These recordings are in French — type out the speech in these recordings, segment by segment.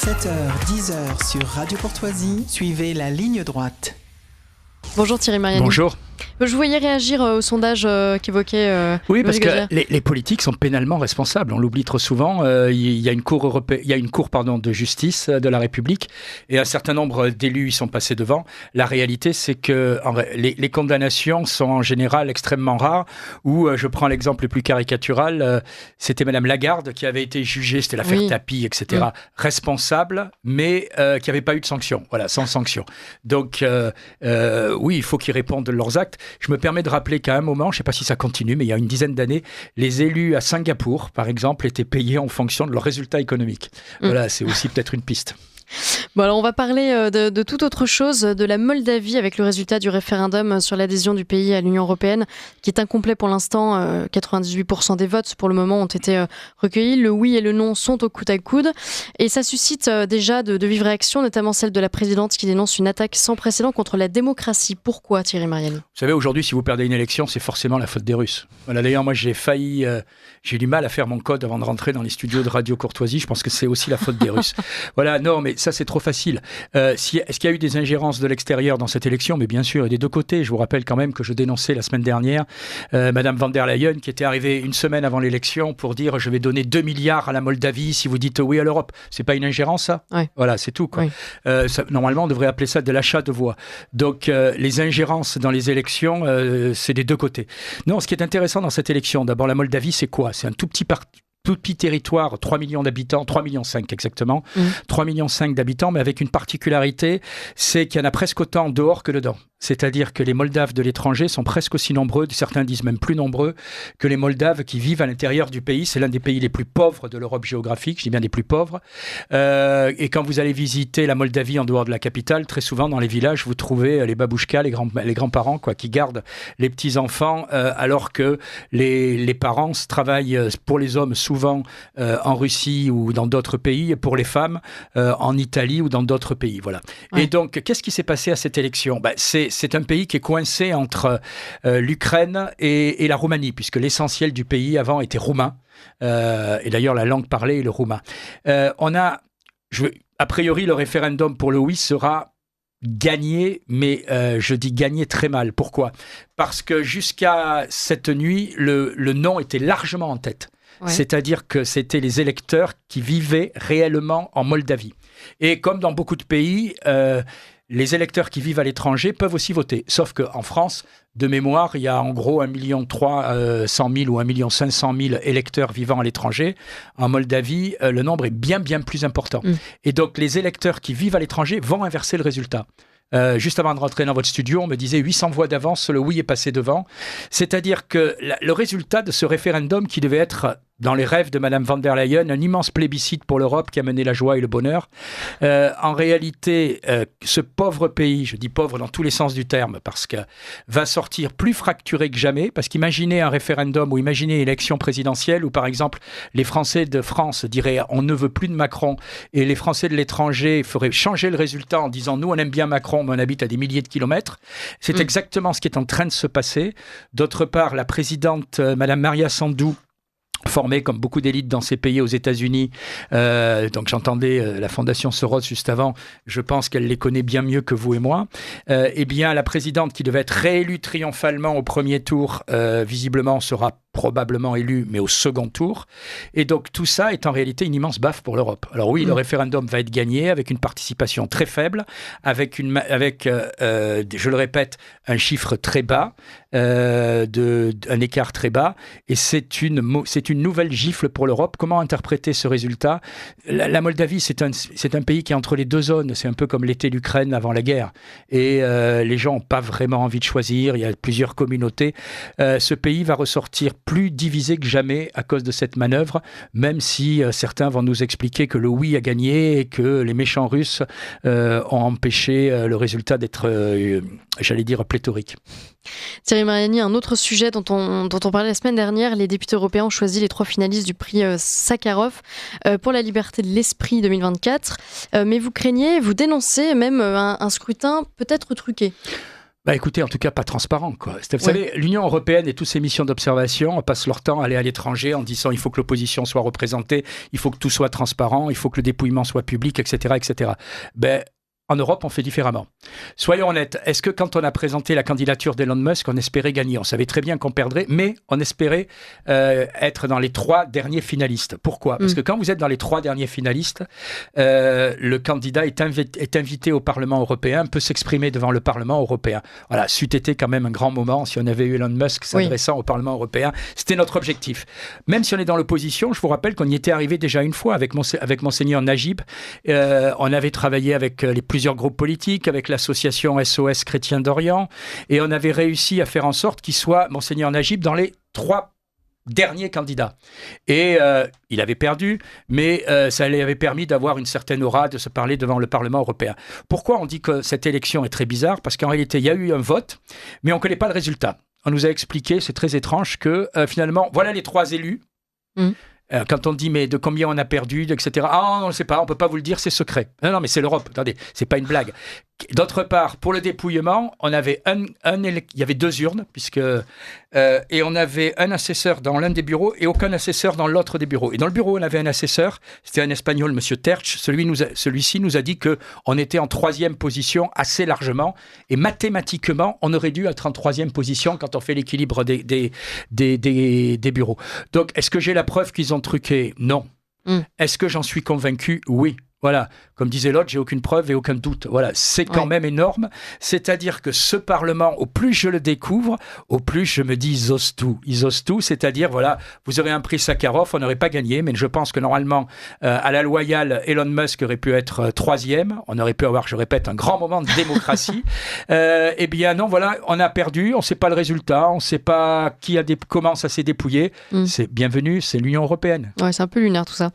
7h-10h sur Radio Courtoisie, suivez la ligne droite. Bonjour Thierry Mariani. Bonjour. Je voyais réagir au sondage qu'évoquait Oui, parce que Gazière. les politiques sont pénalement responsables. On l'oublie trop souvent. Il y a une cour de justice de la République et un certain nombre d'élus y sont passés devant. La réalité, c'est que les condamnations sont en général extrêmement rares. Ou je prends l'exemple le plus caricatural, c'était Madame Lagarde qui avait été jugée, c'était l'affaire Tapie, etc. Responsable, mais qui n'avait pas eu de sanction. Voilà, sans sanction. Donc, oui, il faut qu'ils répondent de leurs actes. Je me permets de rappeler qu'à un moment, je ne sais pas si ça continue, mais il y a une dizaine d'années, les élus à Singapour, par exemple, étaient payés en fonction de leurs résultats économiques. Voilà, c'est aussi peut-être une piste. Bon, alors on va parler de toute autre chose, de la Moldavie avec le résultat du référendum sur l'adhésion du pays à l'Union européenne qui est incomplet pour l'instant. 98% des votes pour le moment ont été recueillis. Le oui et le non sont au coude à coude et ça suscite déjà de vives réactions, notamment celle de la présidente qui dénonce une attaque sans précédent contre la démocratie. Pourquoi, Thierry Mariani ? Vous savez, aujourd'hui, si vous perdez une élection, c'est forcément la faute des Russes. Voilà, d'ailleurs, moi, j'ai eu du mal à faire mon code avant de rentrer dans les studios de Radio Courtoisie. Je pense que c'est aussi la faute des Russes. Voilà, non, mais ça, c'est trop facile. Est-ce qu'il y a eu des ingérences de l'extérieur dans cette élection ? Mais bien sûr, et des deux côtés. Je vous rappelle quand même que je dénonçais la semaine dernière Madame von der Leyen qui était arrivée une semaine avant l'élection pour dire « je vais donner 2 milliards à la Moldavie si vous dites oui à l'Europe ». C'est pas une ingérence, ça ? Ouais. Voilà, c'est tout, quoi. Oui. Normalement, on devrait appeler ça de l'achat de voix. Donc, les ingérences dans les élections, c'est des deux côtés. Non, ce qui est intéressant dans cette élection, d'abord, la Moldavie, c'est quoi ? C'est un tout petit territoire, 3 millions d'habitants, 3,5 millions exactement, 3,5 millions d'habitants, mais avec une particularité, c'est qu'il y en a presque autant dehors que dedans. C'est-à-dire que les Moldaves de l'étranger sont presque aussi nombreux, certains disent même plus nombreux, que les Moldaves qui vivent à l'intérieur du pays. C'est l'un des pays les plus pauvres de l'Europe géographique, je dis bien des plus pauvres. Et quand vous allez visiter la Moldavie en dehors de la capitale, très souvent dans les villages, vous trouvez les babouchkas, les grands-parents qui gardent les petits-enfants, alors que les parents travaillent pour les hommes souvent en Russie ou dans d'autres pays, et pour les femmes en Italie ou dans d'autres pays. Voilà. Ouais. Et donc, qu'est-ce qui s'est passé à cette élection ? C'est un pays qui est coincé entre l'Ukraine et la Roumanie, puisque l'essentiel du pays avant était roumain. Et d'ailleurs, la langue parlée est le roumain. A priori, le référendum pour le oui sera gagné, mais je dis gagné très mal. Pourquoi ? Parce que jusqu'à cette nuit, le non était largement en tête. Ouais. C'est-à-dire que c'était les électeurs qui vivaient réellement en Moldavie. Et comme dans beaucoup de pays, les électeurs qui vivent à l'étranger peuvent aussi voter. Sauf qu'en France, de mémoire, il y a en gros 1,3 million ou 1,5 million électeurs vivant à l'étranger. En Moldavie, le nombre est bien plus important. Et donc, les électeurs qui vivent à l'étranger vont inverser le résultat. Juste avant de rentrer dans votre studio, on me disait 800 voix d'avance, le oui est passé devant. C'est-à-dire que le résultat de ce référendum qui devait être, dans les rêves de Madame von der Leyen, un immense plébiscite pour l'Europe qui a mené la joie et le bonheur. En réalité, ce pauvre pays, je dis pauvre dans tous les sens du terme, parce que va sortir plus fracturé que jamais, parce qu'imaginez un référendum ou imaginez une élection présidentielle où, par exemple, les Français de France diraient « on ne veut plus de Macron » et les Français de l'étranger feraient changer le résultat en disant « nous, on aime bien Macron, mais on habite à des milliers de kilomètres ». C'est exactement ce qui est en train de se passer. D'autre part, la présidente, Madame Maria Sandu, formée comme beaucoup d'élites dans ces pays aux États-Unis. Donc j'entendais la Fondation Soros juste avant. Je pense qu'elle les connaît bien mieux que vous et moi. Eh bien, la présidente qui devait être réélue triomphalement au premier tour, visiblement sera probablement élue, mais au second tour. Et donc tout ça est en réalité une immense baffe pour l'Europe. Alors oui, le référendum va être gagné avec une participation très faible, avec je le répète, un chiffre très bas, un écart très bas, et c'est une nouvelle gifle pour l'Europe. Comment interpréter ce résultat ? La Moldavie, c'est un pays qui est entre les deux zones. C'est un peu comme l'était l'Ukraine avant la guerre. Et les gens n'ont pas vraiment envie de choisir. Il y a plusieurs communautés. Ce pays va ressortir plus divisé que jamais à cause de cette manœuvre, même si certains vont nous expliquer que le oui a gagné et que les méchants Russes ont empêché le résultat d'être, j'allais dire, pléthorique. Thierry Mariani, un autre sujet dont on parlait la semaine dernière, les députés européens ont choisi les 3 finalistes du prix Sakharov pour la liberté de l'esprit 2024. Mais vous craignez, vous dénoncez même un scrutin peut-être truqué. Écoutez, en tout cas, pas transparent, quoi. Vous savez, l'Union européenne et toutes ses missions d'observation passent leur temps à aller à l'étranger en disant il faut que l'opposition soit représentée, il faut que tout soit transparent, il faut que le dépouillement soit public, etc., etc. En Europe, on fait différemment. Soyons honnêtes, est-ce que quand on a présenté la candidature d'Elon Musk, on espérait gagner ? On savait très bien qu'on perdrait, mais on espérait être dans les 3 derniers finalistes. Pourquoi ? Parce que quand vous êtes dans les 3 derniers finalistes, le candidat est invité au Parlement européen, peut s'exprimer devant le Parlement européen. Voilà, c'eût été quand même un grand moment si on avait eu Elon Musk s'adressant au Parlement européen. C'était notre objectif. Même si on est dans l'opposition, je vous rappelle qu'on y était arrivé déjà une fois avec Monseigneur Najib. On avait travaillé avec plusieurs groupes politiques, avec l'association SOS Chrétiens d'Orient, et on avait réussi à faire en sorte qu'il soit Monseigneur Najib dans les 3 derniers candidats. Et il avait perdu, mais ça lui avait permis d'avoir une certaine aura, de se parler devant le Parlement européen. Pourquoi on dit que cette élection est très bizarre ? Parce qu'en réalité, il y a eu un vote, mais on ne connaît pas le résultat. On nous a expliqué, c'est très étrange, que finalement, voilà les 3 élus. Quand on dit mais de combien on a perdu, etc. Ah, on ne sait pas, on ne peut pas vous le dire, c'est secret. Non, mais c'est l'Europe, attendez, c'est pas une blague. D'autre part, pour le dépouillement, on avait il y avait 2 urnes, et on avait un assesseur dans l'un des bureaux et aucun assesseur dans l'autre des bureaux. Et dans le bureau, on avait un assesseur, c'était un Espagnol, Monsieur Terch. Celui-ci nous a dit qu'on était en 3e position assez largement, et mathématiquement, on aurait dû être en 3e position quand on fait l'équilibre des bureaux. Donc, est-ce que j'ai la preuve qu'ils ont truqué ? Non. Est-ce que j'en suis convaincu ? Oui. Voilà, comme disait l'autre, j'ai aucune preuve et aucun doute. Voilà, c'est quand même énorme. C'est-à-dire que ce Parlement, au plus je le découvre, au plus je me dis ils osent tout. Ils osent tout, c'est-à-dire, voilà, vous aurez un prix Sakharov, on n'aurait pas gagné, mais je pense que normalement, à la loyale, Elon Musk aurait pu être 3e. On aurait pu avoir, je répète, un grand moment de démocratie. Eh bien non, voilà, on a perdu, on ne sait pas le résultat, on ne sait pas comment ça s'est dépouillé. C'est bienvenue, c'est l'Union européenne. Ouais, c'est un peu lunaire tout ça.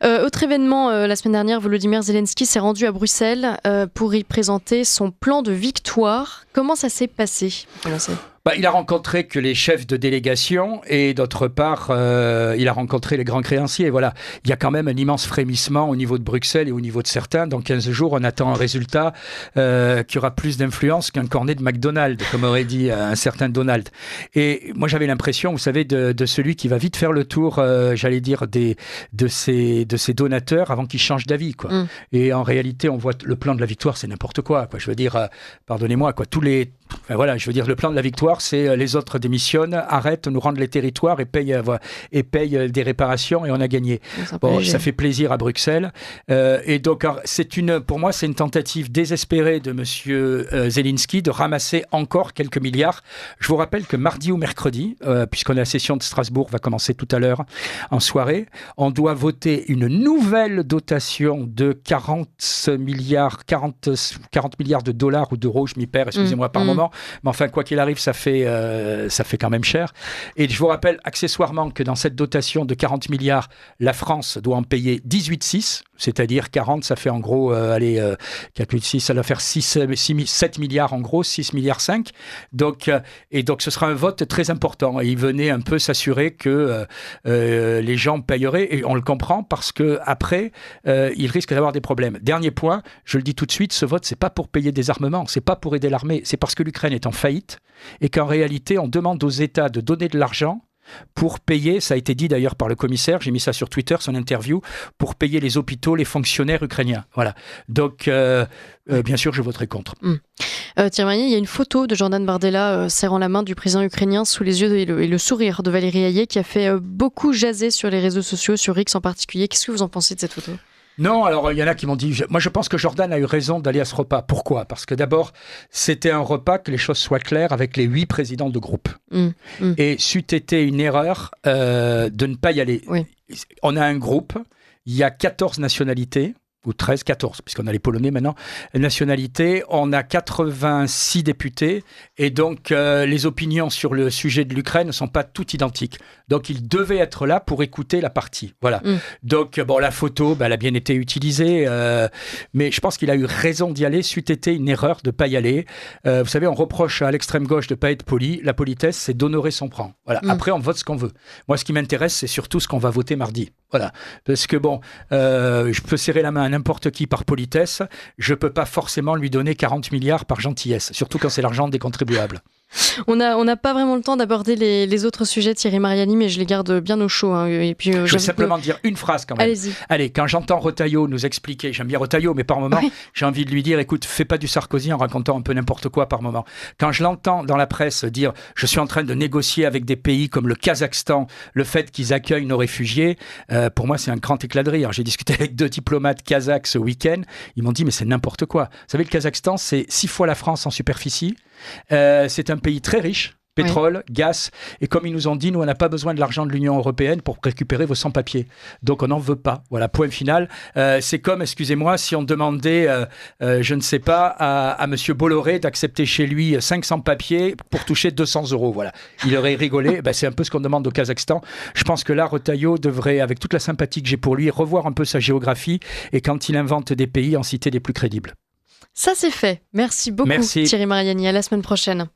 Autre événement, la semaine dernière, Volodymyr Zelensky s'est rendu à Bruxelles pour y présenter son plan de victoire. Comment ça s'est passé ? Il a rencontré que les chefs de délégation et d'autre part, il a rencontré les grands créanciers. Voilà. Il y a quand même un immense frémissement au niveau de Bruxelles et au niveau de certains. Dans 15 jours, on attend un résultat qui aura plus d'influence qu'un cornet de McDonald's, comme aurait dit un certain Donald. Et moi, j'avais l'impression, vous savez, de celui qui va vite faire le tour, j'allais dire, de ses donateurs avant qu'ils changent d'avis, quoi. Et en réalité, on voit le plan de la victoire, c'est n'importe quoi. Je veux dire, pardonnez-moi, quoi. Je veux dire, le plan de la victoire, c'est les autres démissionnent, arrêtent, nous rendent les territoires et payent des réparations et on a gagné. Ça fait plaisir à Bruxelles. Et donc, pour moi, c'est une tentative désespérée de M. Zelensky de ramasser encore quelques milliards. Je vous rappelle que mardi ou mercredi, puisqu'on a la session de Strasbourg, va commencer tout à l'heure en soirée, on doit voter une nouvelle dotation de 40 milliards de dollars ou d'euros, je m'y perds, excusez-moi par moment. Mais enfin, quoi qu'il arrive, ça fait quand même cher. Et je vous rappelle accessoirement que dans cette dotation de 40 milliards, la France doit en payer 18,6, c'est-à-dire 40, ça fait en gros, calcul 6, ça doit faire 7 milliards en gros, 6 milliards 5. Donc, ce sera un vote très important. Et il venait un peu s'assurer que les gens payeraient, et on le comprend parce qu'après, il risque d'avoir des problèmes. Dernier point, je le dis tout de suite, ce vote, c'est pas pour payer des armements, c'est pas pour aider l'armée, c'est parce que l'Ukraine est en faillite et qu'en réalité, on demande aux États de donner de l'argent pour payer, ça a été dit d'ailleurs par le commissaire, j'ai mis ça sur Twitter, son interview, pour payer les hôpitaux, les fonctionnaires ukrainiens. Voilà. Donc, bien sûr, je voterai contre. Thierry Magnier, il y a une photo de Jordan Bardella serrant la main du président ukrainien sous les yeux et le sourire de Valérie Hayé qui a fait beaucoup jaser sur les réseaux sociaux, sur X en particulier. Qu'est-ce que vous en pensez de cette photo ? Non, alors il y en a qui m'ont dit... Moi, je pense que Jordan a eu raison d'aller à ce repas. Pourquoi ? Parce que d'abord, c'était un repas, que les choses soient claires, avec les 8 présidents de groupe. Et c'eût été une erreur de ne pas y aller. Oui. On a un groupe, il y a 14 nationalités, ou 14, puisqu'on a les Polonais maintenant, nationalités, on a 86 députés, et donc les opinions sur le sujet de l'Ukraine ne sont pas toutes identiques. Donc il devait être là pour écouter la partie. Voilà. Donc la photo, elle a bien été utilisée, mais je pense qu'il a eu raison d'y aller, c'eût été une erreur de ne pas y aller. Vous savez, on reproche à l'extrême gauche de ne pas être poli, la politesse, c'est d'honorer son rang. Voilà. Après, on vote ce qu'on veut. Moi, ce qui m'intéresse, c'est surtout ce qu'on va voter mardi. Voilà, parce que bon, je peux serrer la main à n'importe qui par politesse, je peux pas forcément lui donner 40 milliards par gentillesse, surtout quand c'est l'argent des contribuables. On n'a pas vraiment le temps d'aborder les autres sujets, Thierry Mariani, mais je les garde bien au chaud. Hein. Et puis, je veux simplement dire une phrase quand même. Allez-y. Allez, quand j'entends Retailleau nous expliquer, j'aime bien Retailleau, mais par moment, j'ai envie de lui dire, écoute, fais pas du Sarkozy en racontant un peu n'importe quoi par moment. Quand je l'entends dans la presse dire, je suis en train de négocier avec des pays comme le Kazakhstan, le fait qu'ils accueillent nos réfugiés, pour moi, c'est un grand éclat de rire. J'ai discuté avec 2 diplomates kazakhs ce week-end, ils m'ont dit, mais c'est n'importe quoi. Vous savez, le Kazakhstan, c'est 6 fois la France en superficie. C'est un pays très riche, pétrole, gaz, et comme ils nous ont dit, nous on n'a pas besoin de l'argent de l'Union européenne pour récupérer vos sans-papiers, donc on n'en veut pas, voilà, point final. C'est comme, excusez-moi, si on demandait je ne sais pas, à monsieur Bolloré d'accepter chez lui 500 papiers pour toucher 200 €, voilà, il aurait rigolé. C'est un peu ce qu'on demande au Kazakhstan. Je pense que là, Retailleau devrait, avec toute la sympathie que j'ai pour lui, revoir un peu sa géographie, et quand il invente des pays, en citer des plus crédibles. Ça c'est fait. Merci beaucoup Thierry Mariani, à la semaine prochaine.